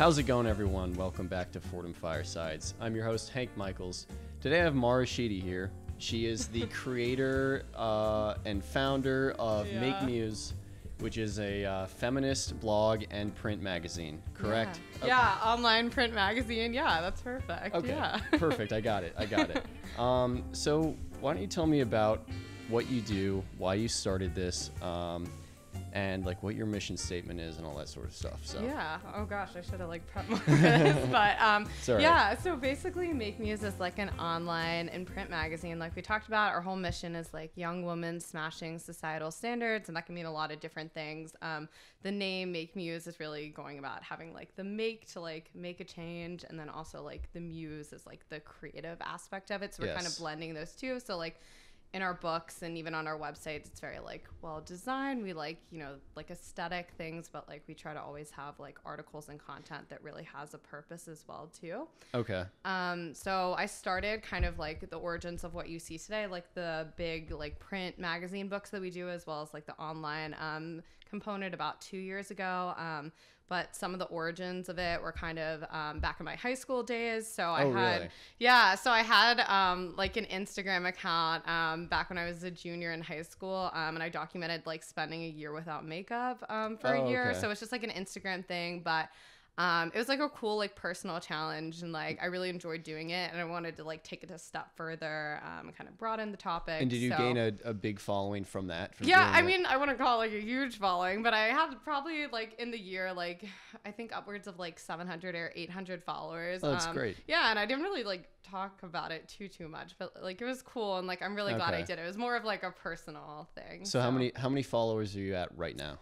How's it going, everyone? Welcome back to Fordham Firesides. I'm your host, Hank Michaels. Today I have Maura Sheedy here. She is the creator and founder of Make Muse, which is a feminist blog and print magazine, correct? Yeah, yeah, online print magazine. Yeah, that's perfect. Okay, yeah. Perfect. I got it. So why don't you tell me about what you do, why you started this, and like what your mission statement is and all that sort of stuff. So yeah. Oh gosh, I should have like prepped more for this, but yeah. So basically, Make Muse is like an online and print magazine. Like we talked about, our whole mission is like young women smashing societal standards, and that can mean a lot of different things. The name Make Muse is really going about having like the make to like make a change, and then also like the muse is like the creative aspect of it. So we're kind of blending those two. So like, in our books and even on our websites, it's very like well designed. We like, you know, like aesthetic things, but like we try to always have like articles and content that really has a purpose as well too. Okay. So I started kind of like the origins of what you see today, like the big like print magazine books that we do, as well as like the online component about 2 years ago. But some of the origins of it were kind of back in my high school days. So I had like an Instagram account back when I was a junior in high school, and I documented like spending a year without makeup for a year. Okay. So it's just like an Instagram thing, but it was like a cool like personal challenge, and like I really enjoyed doing it, and I wanted to like take it a step further and kind of broaden the topic. And did you gain a big following from that? I mean, I wouldn't call it like a huge following, but I had probably like in the year, like I think upwards of like 700 or 800 followers. Oh, that's great. Yeah, and I didn't really like talk about it too much, but like it was cool, and like I'm really glad I did it. It was more of like a personal thing. So how many followers are you at right now?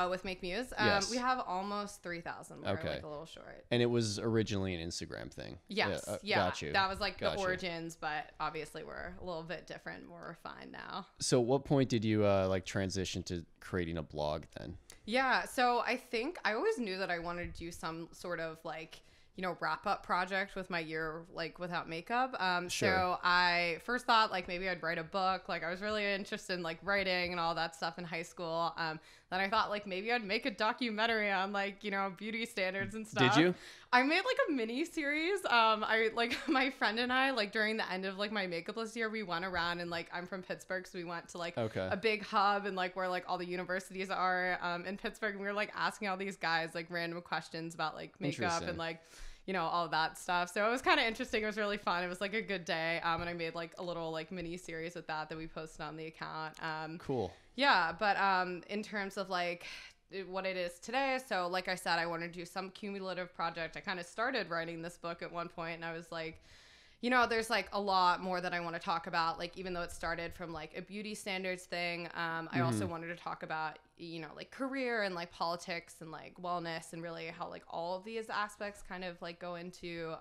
With Make Muse, yes. We have almost 3,000. We're like a little short. And it was originally an Instagram thing. Yes, Got you. That was like the origins, but obviously we're a little bit different, more refined now. So, what point did you like transition to creating a blog then? Yeah, so I think I always knew that I wanted to do some sort of like, you know, wrap up project with my year like without makeup. So I first thought like maybe I'd write a book. Like I was really interested in like writing and all that stuff in high school. Then I thought like maybe I'd make a documentary on like, you know, beauty standards and stuff. Did you? I made like a mini series. I like my friend and I like during the end of like my makeupless year, we went around, and like I'm from Pittsburgh, so we went to like a big hub and like where like all the universities are in Pittsburgh, and we were like asking all these guys like random questions about like makeup and like, you know, all of that stuff. So it was kind of interesting. It was really fun. It was like a good day. And I made like a little like mini series with that we posted on the account. Cool. Yeah. But in terms of like what it is today, so like I said, I wanted to do some cumulative project. I kind of started writing this book at one point, and I was like, you know, there's like a lot more that I want to talk about. Like, even though it started from like a beauty standards thing, I also wanted to talk about, you know, like career and like politics and like wellness, and really how like all of these aspects kind of like go into,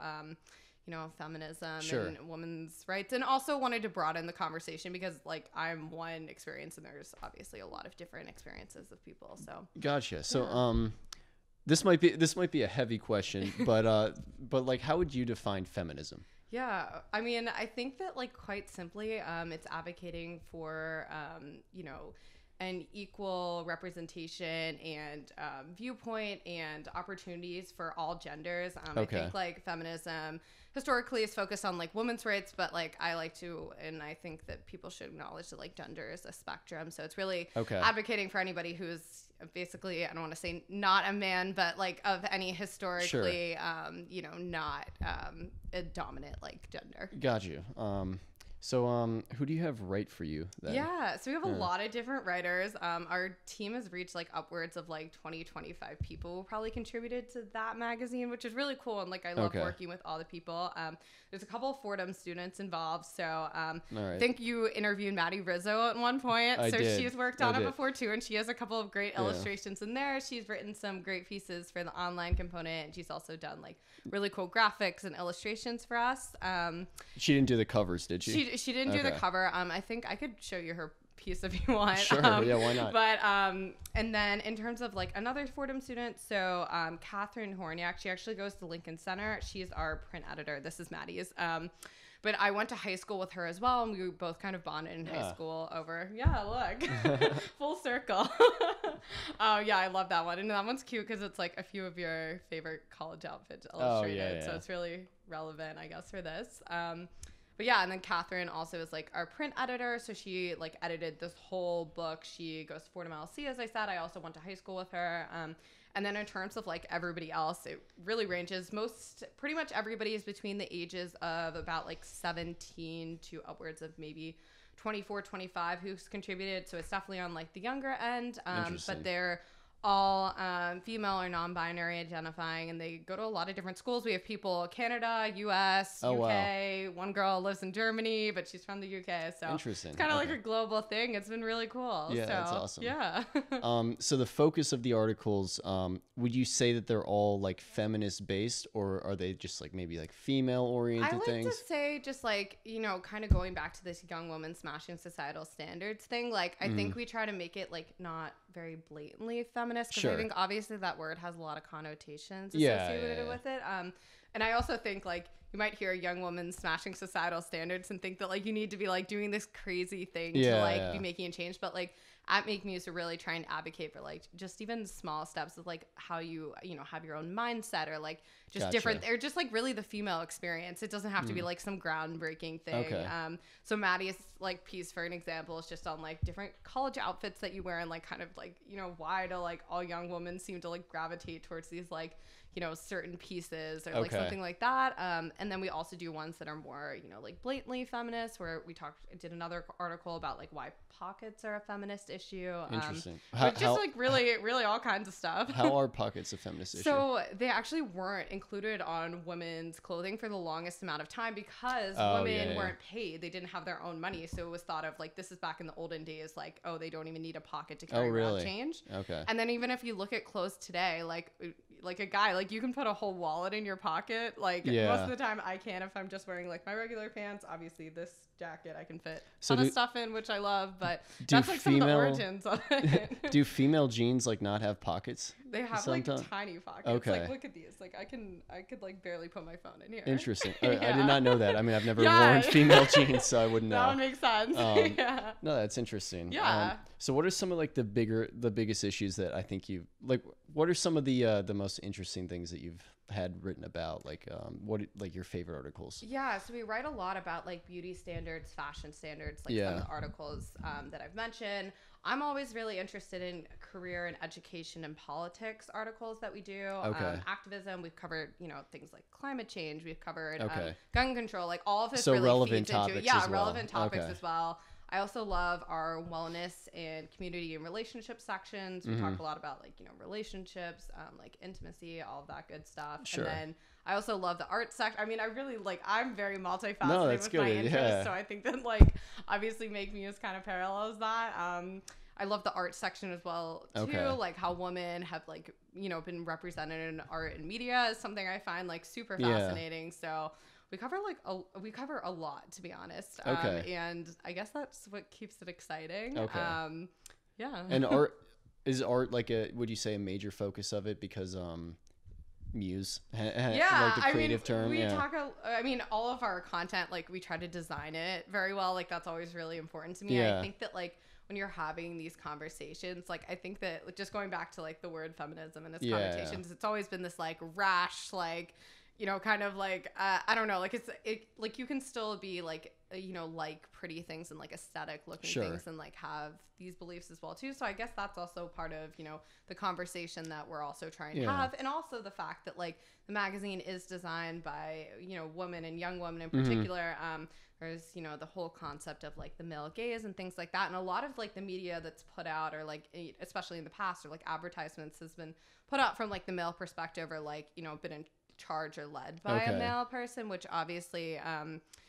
you know, feminism and women's rights, and also wanted to broaden the conversation because like I'm one experience, and there's obviously a lot of different experiences of people. So gotcha. So this might be a heavy question, but like, how would you define feminism? Yeah, I mean, I think that like quite simply, it's advocating for, you know, an equal representation and viewpoint and opportunities for all genders. I think like feminism historically is focused on like women's rights, but like I like to, and I think that people should acknowledge that like gender is a spectrum. So it's really advocating for anybody who's basically, I don't want to say not a man, but like of any historically, you know, not a dominant like gender. Got you. So who do you have write for you then? Yeah, so we have a lot of different writers. Our team has reached like upwards of like 25 people who probably contributed to that magazine, which is really cool. And like I love working with all the people. There's a couple of Fordham students involved. So I think you interviewed Maddie Rizzo at one point. I did. She's worked on it before too, and she has a couple of great illustrations in there. She's written some great pieces for the online component, and she's also done like really cool graphics and illustrations for us. She didn't do the covers, did she? She didn't do the cover. I think I could show you her piece if you want. Sure, yeah, why not? But and then in terms of like another Fordham student, so Catherine Horniak, she actually goes to Lincoln Center. She's our print editor. This is Maddie's. But I went to high school with her as well, and we both kind of bonded in high school over, look, full circle. Oh yeah, I love that one, and that one's cute because it's like a few of your favorite college outfits illustrated. So it's really relevant, I guess, for this. But yeah, and then Catherine also is like our print editor, so she like edited this whole book. She goes to Fordham LC, as I said. I also went to high school with her. And then in terms of like everybody else, it really ranges. Pretty much everybody is between the ages of about like 17 to upwards of maybe 24, 25 who's contributed. So it's definitely on like the younger end. But they're all female or non-binary identifying, and they go to a lot of different schools. We have people Canada, US, UK. Wow. One girl lives in Germany, but she's from the UK. So interesting. It's kind of like a global thing. It's been really cool. Yeah, that's awesome. Yeah. So the focus of the articles, would you say that they're all like feminist based, or are they just like maybe like female oriented things? I like to say just like, you know, kind of going back to this young woman smashing societal standards thing. Like, I think we try to make it like not very blatantly feminist, because I think obviously that word has a lot of connotations associated with it. And I also think like you might hear a young woman smashing societal standards and think that like you need to be like doing this crazy thing to like be making a change, but like at Make Muse, we're really trying to advocate for like just even small steps of like how you know, have your own mindset, or like just different, or just like really the female experience. It doesn't have to be like some groundbreaking thing. So Maddie's like piece, for an example, is just on like different college outfits that you wear, and like kind of like, you know, why do like all young women seem to like gravitate towards these like, you know, certain pieces or like something like that. And then we also do ones that are more, you know, like blatantly feminist, where we did another article about like why pockets are a feminist issue. Interesting. Like really all kinds of stuff. How are pockets a feminist issue? So they actually weren't included on women's clothing for the longest amount of time, because women weren't paid. They didn't have their own money. So it was thought of like, this is back in the olden days, like, oh, they don't even need a pocket to carry around change. And then even if you look at clothes today, like a guy, like you can put a whole wallet in your pocket. Like most of the time I can, if I'm just wearing like my regular pants. Obviously this jacket I can fit a ton of stuff in, which I love, but that's like some of the origins of it. Do female jeans like not have pockets? They have sometimes? Like tiny pockets. Like look at these. Like I could like barely put my phone in here. Interesting. I did not know that. I mean, I've never worn female jeans, so I wouldn't know. That would make sense. No, that's interesting. Yeah. So what are some of like the biggest issues that I think you've like, what are some of the most interesting things that you've had written about, like what like your favorite articles? Yeah, so we write a lot about like beauty standards, fashion standards, like some of the articles that I've mentioned. I'm always really interested in career and education and politics articles that we do. Activism, we've covered, you know, things like climate change, we've covered gun control, like all of this really relevant feeds into topics it. as well. Relevant topics as well. I also love our wellness and community and relationship sections. We talk a lot about like, you know, relationships, like intimacy, all of that good stuff. And then I also love the art section. I mean, I really like, I'm very multifaceted with my interests. So I think that like obviously Make Muse kind of parallels that. I love the art section as well too, like how women have like, you know, been represented in art and media is something I find like super fascinating. So we cover a lot, to be honest. And I guess that's what keeps it exciting. And is art like would you say a major focus of it, because Muse like the creative term? I mean, all of our content, like we try to design it very well. Like that's always really important to me. I think that like when you're having these conversations, like I think that just going back to like the word feminism and its connotations, it's always been this like rash, like, you know, kind of like, I don't know, like like you can still be like, you know, like pretty things and like aesthetic looking things and like have these beliefs as well too. So I guess that's also part of, you know, the conversation that we're also trying to have. And also the fact that like the magazine is designed by, you know, women and young women in particular. There's, you know, the whole concept of like the male gaze and things like that. And a lot of like the media that's put out, or like, especially in the past, or like advertisements has been put out from like the male perspective, or like, you know, been in charge or led by a male person, which obviously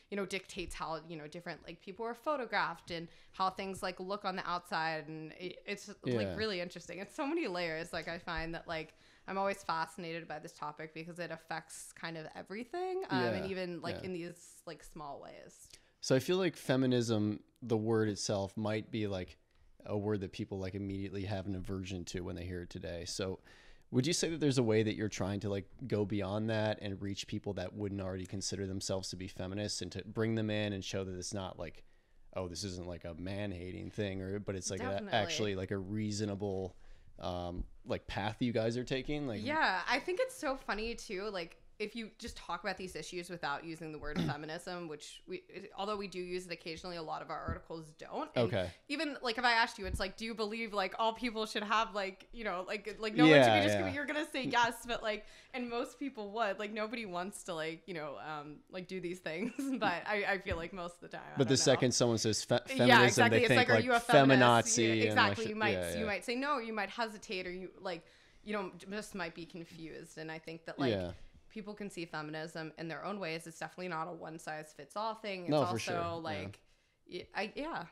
you know, dictates how, you know, different like people are photographed and how things like look on the outside. And it's like really interesting. It's so many layers. Like I find that like I'm always fascinated by this topic because it affects kind of everything, and even like in these like small ways. So I feel like feminism, the word itself, might be like a word that people like immediately have an aversion to when they hear it today. So would you say that there's a way that you're trying to like go beyond that and reach people that wouldn't already consider themselves to be feminists, and to bring them in and show that it's not like, oh, this isn't like a man-hating thing, but it's like actually like a reasonable like path you guys are taking? Like, yeah, I think it's so funny too. Like, if you just talk about these issues without using the word feminism, which although we do use it occasionally, a lot of our articles don't. And okay. Even like if I asked you, it's like, do you believe like all people should have like, you know, like no one should be just you're gonna say yes, but like, and most people would, like, nobody wants to like, you know, like do these things, but I feel like most of the time. But the second someone says feminism, yeah, exactly. they It's think like, are you a feminist? feminazi. Yeah, exactly. And like, you might say no, you might hesitate, or you like, you know, just might be confused. And I think that like. Yeah. People can see feminism in their own ways. It's definitely not a one size fits all thing. It's also sure. like,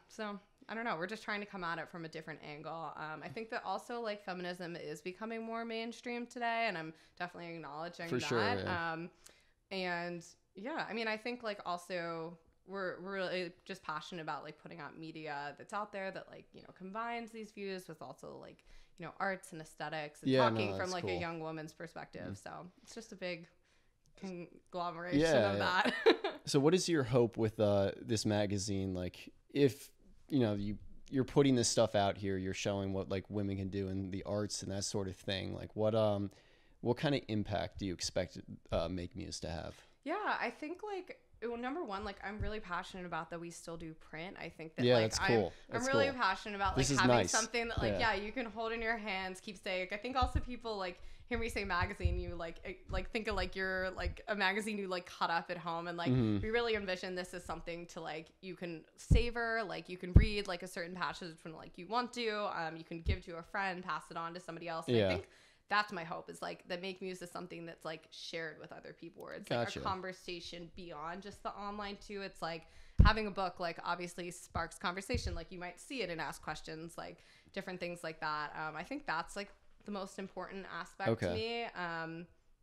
So I don't know. We're just trying to come at it from a different angle. I think that also like feminism is becoming more mainstream today, and I'm definitely acknowledging that. Sure, yeah. And yeah, I mean, I think like also we're really just passionate about like putting out media that's out there that like, you know, combines these views with also like, you know, arts and aesthetics and talking from like a young woman's perspective. So it's just a big conglomeration of that. So what is your hope with this magazine? Like, if, you know, you're putting this stuff out here, you're showing what like women can do in the arts and that sort of thing. Like, what kind of impact do you expect Make Muse to have? Yeah, I think like, well, number one, like I'm really passionate about that we still do print. I think that like that's cool. I'm really passionate about like having something that like you can hold in your hands, keep saying. I think also people like hear me say magazine, you like think of like you're like a magazine you like cut up at home, and like we really envision this as something to like you can savor, like you can read like a certain passage when like you want to, you can give to a friend, pass it on to somebody else. And I think that's my hope, is like that Make Muse is something that's like shared with other people, where it's like a conversation beyond just the online too. It's like having a book like obviously sparks conversation, like you might see it and ask questions, like different things like that. I think that's like the most important aspect to me.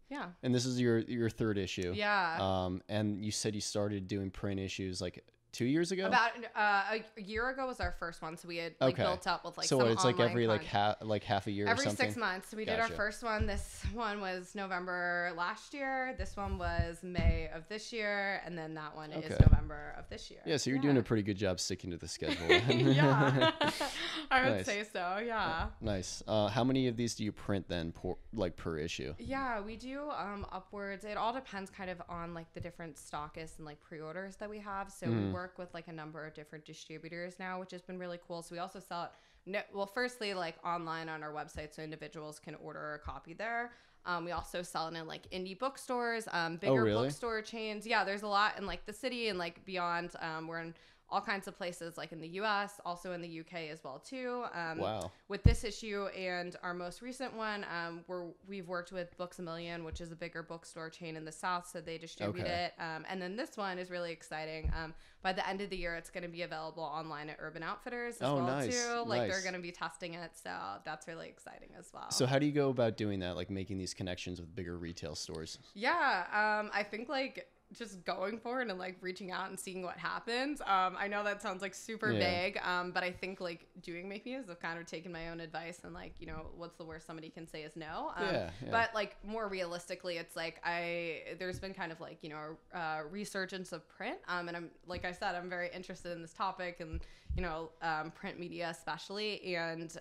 Yeah. And this is your third issue. Yeah. And you said you started doing print issues like 2 years ago? About a year ago was our first one, so we had like built up with like some it's like every content. like half a year every or something? 6 months. We did our first one. This one was November last year. This one was May of this year, and then that one is November of this year. Yeah, so you're doing a pretty good job sticking to the schedule. Yeah, I would say so. Yeah. Nice. How many of these do you print then, per issue? Yeah, we do upwards. It all depends kind of on like the different stockists and like pre-orders that we have. So we work with like a number of different distributors now, which has been really cool. So we also sell it firstly like online on our website, so individuals can order a copy there. We also sell it in like indie bookstores, bigger bookstore chains. Yeah, there's a lot in like the city and like beyond. We're in all kinds of places, like in the US, also in the UK as well too. Wow. With this issue and our most recent one, we've worked with Books A Million, which is a bigger bookstore chain in the South, so they distribute it. And then this one is really exciting. By the end of the year, it's going to be available online at Urban Outfitters as well too. Like they're going to be testing it, so that's really exciting as well. So how do you go about doing that, like making these connections with bigger retail stores? Yeah, I think like just going for it and like reaching out and seeing what happens. I know that sounds like super vague, but I think like doing Make Muse, I've kind of taken my own advice and like, you know, what's the worst somebody can say is no. But like more realistically, it's like there's been kind of like, you know, a resurgence of print. And I'm, like I said, I'm very interested in this topic and, you know, print media especially. And,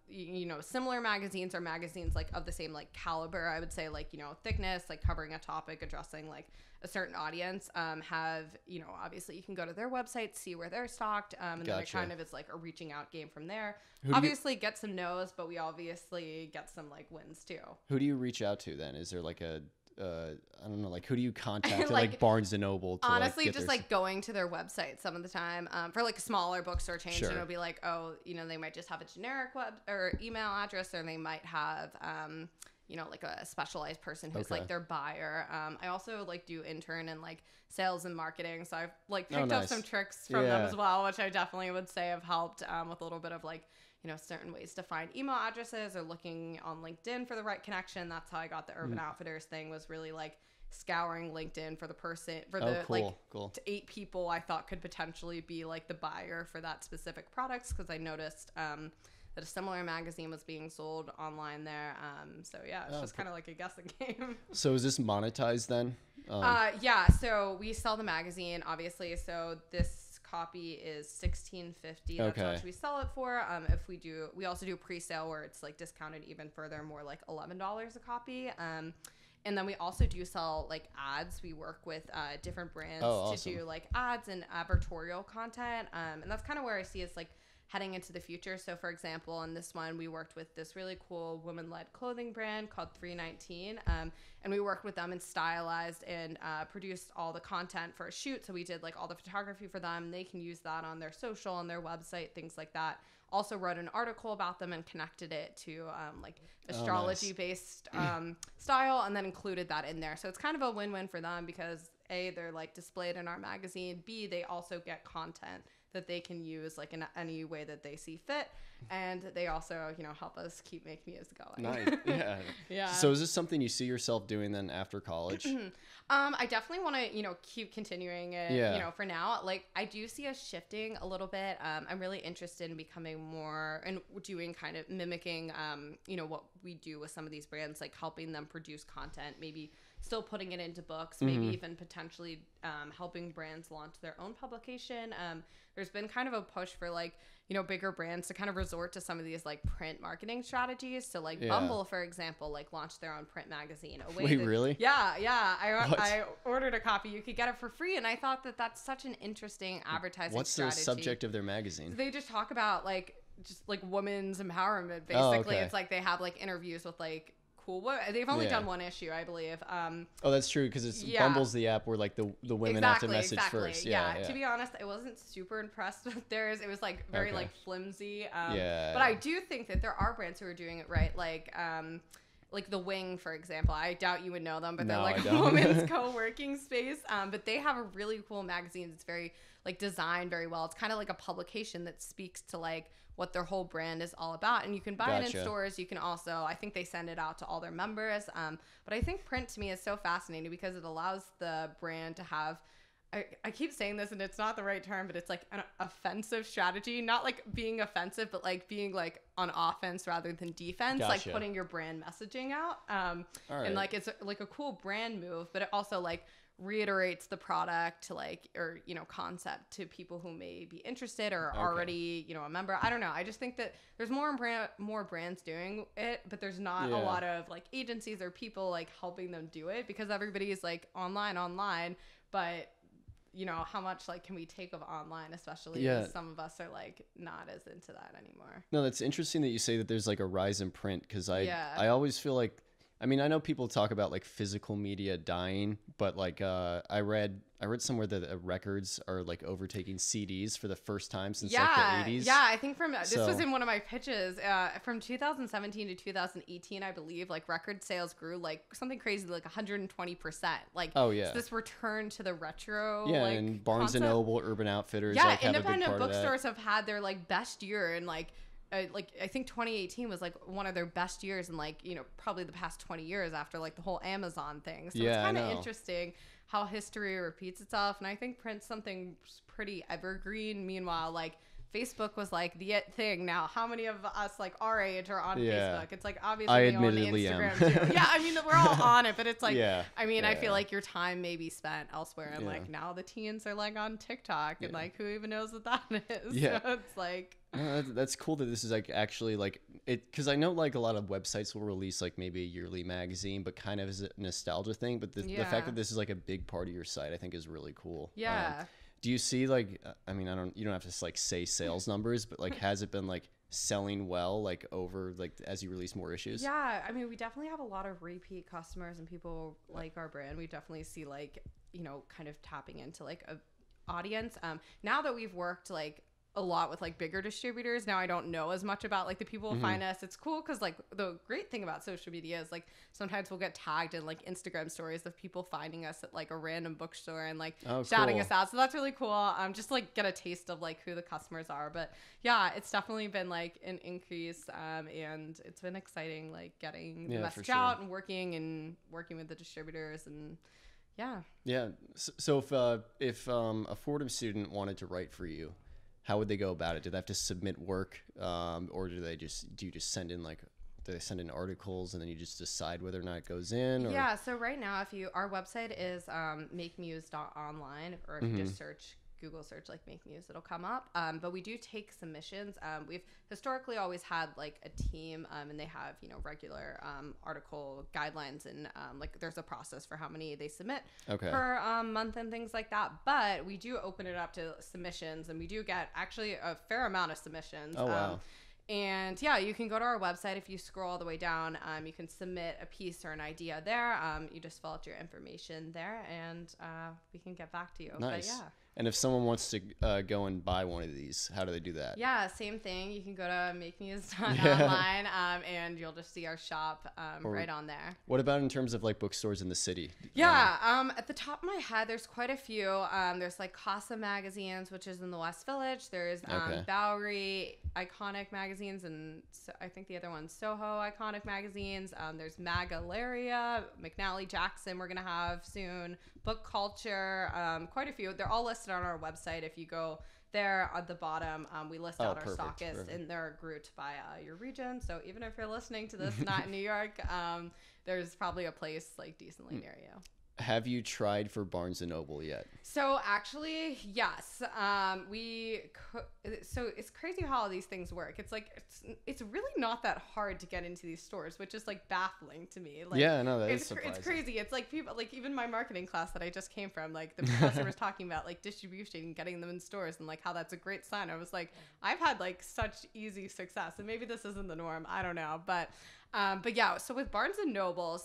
you know, similar magazines are magazines like of the same like caliber, I would say, like, you know, thickness, like covering a topic, addressing like a certain audience, have, you know, obviously you can go to their website, see where they're stocked, and then it kind of is like a reaching out game from there. Obviously get some no's, but we obviously get some like wins too. Who do you reach out to then? Is there like a I don't know, like who do you contact like Barnes and Noble to honestly just like going to their website some of the time, for like a smaller bookstore chain, you know, be like, oh, you know, they might just have a generic web or email address, or they might have you know, like a specialized person who's like their buyer. I also like do intern and like sales and marketing. So I've like picked up some tricks from them as well, which I definitely would say have helped with a little bit of like, you know, certain ways to find email addresses or looking on LinkedIn for the right connection. That's how I got the Urban Outfitters thing, was really like scouring LinkedIn for the person, for the to 8 people I thought could potentially be like the buyer for that specific products. Cause I noticed, that a similar magazine was being sold online there. So yeah, it's just kind of like a guessing game. So is this monetized then? Yeah, so we sell the magazine, obviously. So this copy is $16.50. That's how much we sell it for. If we also do pre-sale where it's like discounted even further, more like $11 a copy. And then we also do sell like ads. We work with different brands to do like ads and advertorial content. And that's kind of where I see it's like heading into the future. So for example, in this one, we worked with this really cool women-led clothing brand called 319. And we worked with them and stylized and produced all the content for a shoot. So we did like all the photography for them. They can use that on their social, on their website, things like that. Also wrote an article about them and connected it to like astrology-based style, and then included that in there. So it's kind of a win-win for them because A, they're like displayed in our magazine. B, they also get content that they can use like in any way that they see fit, and they also help us keep Make Muse going. Nice. Yeah. Yeah. So is this something you see yourself doing then after college? I definitely want to keep continuing it. For now, like I do see us shifting a little bit. I'm really interested in becoming more and doing kind of mimicking what we do with some of these brands, like helping them produce content, maybe still putting it into books, maybe even potentially helping brands launch their own publication. There's been kind of a push for like, bigger brands to kind of resort to some of these like print marketing strategies. So like Bumble, for example, like launched their own print magazine. Wait, really? Yeah. I ordered a copy. You could get it for free. And I thought that that's such an interesting advertising strategy. What's the subject of their magazine? So they just talk about like, just like women's empowerment, basically. It's like they have like interviews with like cool. They've only done one issue, I believe. That's true, because it's Bumble's the app where like the women have to message first. Yeah. To be honest, I wasn't super impressed with theirs. It was like very like flimsy. But I do think that there are brands who are doing it right, like The Wing, for example. I doubt you would know them, but they're like a women's co-working space. But they have a really cool magazine. It's very like designed very well. It's kind of like a publication that speaks to like what their whole brand is all about. And you can buy it in stores. You can also, I think they send it out to all their members. But I think print to me is so fascinating because it allows the brand to have, I keep saying this and it's not the right term, but it's like an offensive strategy, not like being offensive, but like being like on offense rather than defense, like putting your brand messaging out. And like, it's like a cool brand move, but it also like reiterates the product to like, or concept to people who may be interested or already a member. I don't know, I just think that there's more brands doing it, but there's not a lot of like agencies or people like helping them do it because everybody is like online, but how much like can we take of online, especially as some of us are like not as into that anymore. No, that's interesting that you say that there's like a rise in print, because I always feel like, I mean, I know people talk about like physical media dying, but like I read somewhere that records are like overtaking CDs for the first time since like the 80s. Yeah, I think this was in one of my pitches. From 2017 to 2018, I believe, like record sales grew like something crazy, like 120%. Like, so this return to the retro. Yeah, like, and Barnes and Noble, Urban Outfitters. Yeah, like, independent bookstores have had their like best year and like I think 2018 was like one of their best years in like probably the past 20 years after like the whole Amazon thing. So it's kind of interesting how history repeats itself, and I think print's something pretty evergreen. Meanwhile, like Facebook was like the it thing. Now, how many of us like our age are on Facebook? It's like obviously we on Instagram too. Yeah, I mean we're all on it, but it's like I feel like your time may be spent elsewhere, and like now the teens are like on TikTok, and like who even knows what that is? Yeah, so it's like. No, that's cool that this is like actually like it, because I know like a lot of websites will release like maybe a yearly magazine, but kind of as a nostalgia thing. But the fact that this is like a big part of your site, I think is really cool. Yeah. Do you see like, I mean, you don't have to like say sales numbers, but like has it been like selling well like over like as you release more issues? Yeah, I mean we definitely have a lot of repeat customers and people like our brand. We definitely see like kind of tapping into like a audience. Now that we've worked like a lot with like bigger distributors, now I don't know as much about like the people who find us. It's cool because like the great thing about social media is like sometimes we'll get tagged in like Instagram stories of people finding us at like a random bookstore and like shouting us out, so that's really cool. Just like get a taste of like who the customers are. But yeah, it's definitely been like an increase, and it's been exciting like getting the message out and working with the distributors. And so if a Fordham student wanted to write for you, how would they go about it? Do they have to submit work, or do you just send in like, do they send in articles and then you just decide whether or not it goes in? Or? Yeah. So right now, our website is makemuse.online, or if you just search Google search like Make Muse, it'll come up. But we do take submissions. We've historically always had like a team, and they have, you know, regular article guidelines, and like there's a process for how many they submit per month and things like that. But we do open it up to submissions, and we do get actually a fair amount of submissions. Oh, wow. And yeah, you can go to our website. If you scroll all the way down, you can submit a piece or an idea there. You just fill out your information there, and we can get back to you. Nice. But yeah. And if someone wants to go and buy one of these, how do they do that? Yeah, same thing. You can go to makemuse.online, and you'll just see our shop right on there. What about in terms of like bookstores in the city? Yeah, at the top of my head, there's quite a few. There's like Casa Magazines, which is in the West Village. There's Bowery Iconic Magazines, and I think the other one's Soho Iconic Magazines. There's Magaleria, McNally Jackson we're going to have soon, Book Culture, quite a few. They're all listed on our website. If you go there at the bottom, we list out our stockists, and they're grouped by your region. So even if you're listening to this not in New York, there's probably a place like decently near you. Have you tried for Barnes & Noble yet? So actually, yes. So it's crazy how all these things work. It's like it's really not that hard to get into these stores, which is like baffling to me. Like, yeah, no, that is surprising. It's crazy. It's like people, like even my marketing class that I just came from, like the professor was talking about like distribution and getting them in stores and like how that's a great sign. I was like, I've had like such easy success, and maybe this isn't the norm. I don't know, but yeah. So with Barnes & Noble,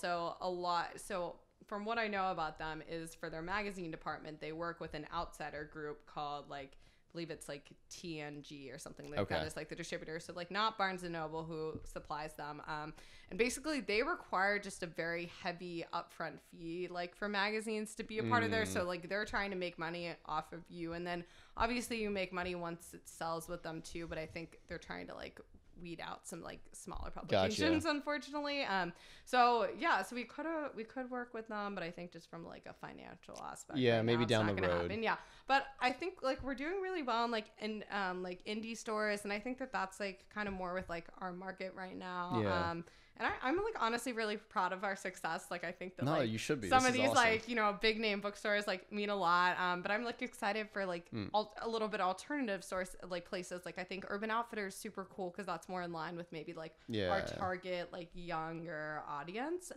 from what I know about them is for their magazine department, they work with an outsider group called like, I believe it's like TNG or something like that. It's like the distributor. So like not Barnes & Noble who supplies them. And basically they require just a very heavy upfront fee, like for magazines to be a part of there. So like they're trying to make money off of you. And then obviously you make money once it sells with them too. But I think they're trying to like weed out some like smaller publications, unfortunately. So we could work with them, but I think just from like a financial aspect, maybe down the road. Yeah, but I think like we're doing really well in like indie stores, and I think that's like kind of more with like our market right now. And I'm like honestly really proud of our success. Like I think that you should be. Some of these awesome. Like, you know, big name bookstores like mean a lot. But I'm like excited for like a little bit alternative source like places. Like I think Urban Outfitters is super cool because that's more in line with maybe like our target like younger audience.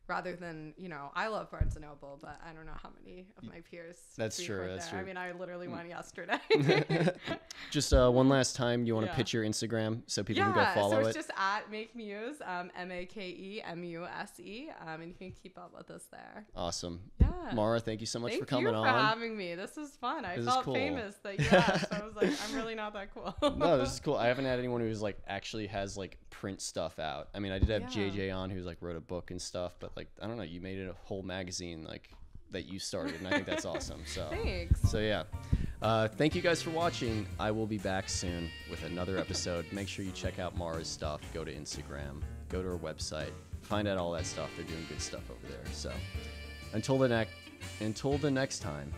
Rather than, you know, I love Barnes & Noble, but I don't know how many of my peers. That's true. I mean, I literally went yesterday. Just one last time, you want to pitch your Instagram so people can go follow it? So it's just at Make Muse, MakeMuse, and you can keep up with us there. Awesome. Yeah. Maura, thank you so much for coming on. Thank you for having me. This was fun. I felt famous that you asked. I was like, I'm really not that cool. No, this is cool. I haven't had anyone who's like actually has like print stuff out. I mean, I did have JJ on who's like wrote a book and stuff, but like, I don't know, you made it a whole magazine like that you started, and I think that's awesome. So thanks. So yeah. Thank you guys for watching. I will be back soon with another episode. Make sure you check out Maura's stuff. Go to Instagram. Go to her website. Find out all that stuff. They're doing good stuff over there. So until the next time,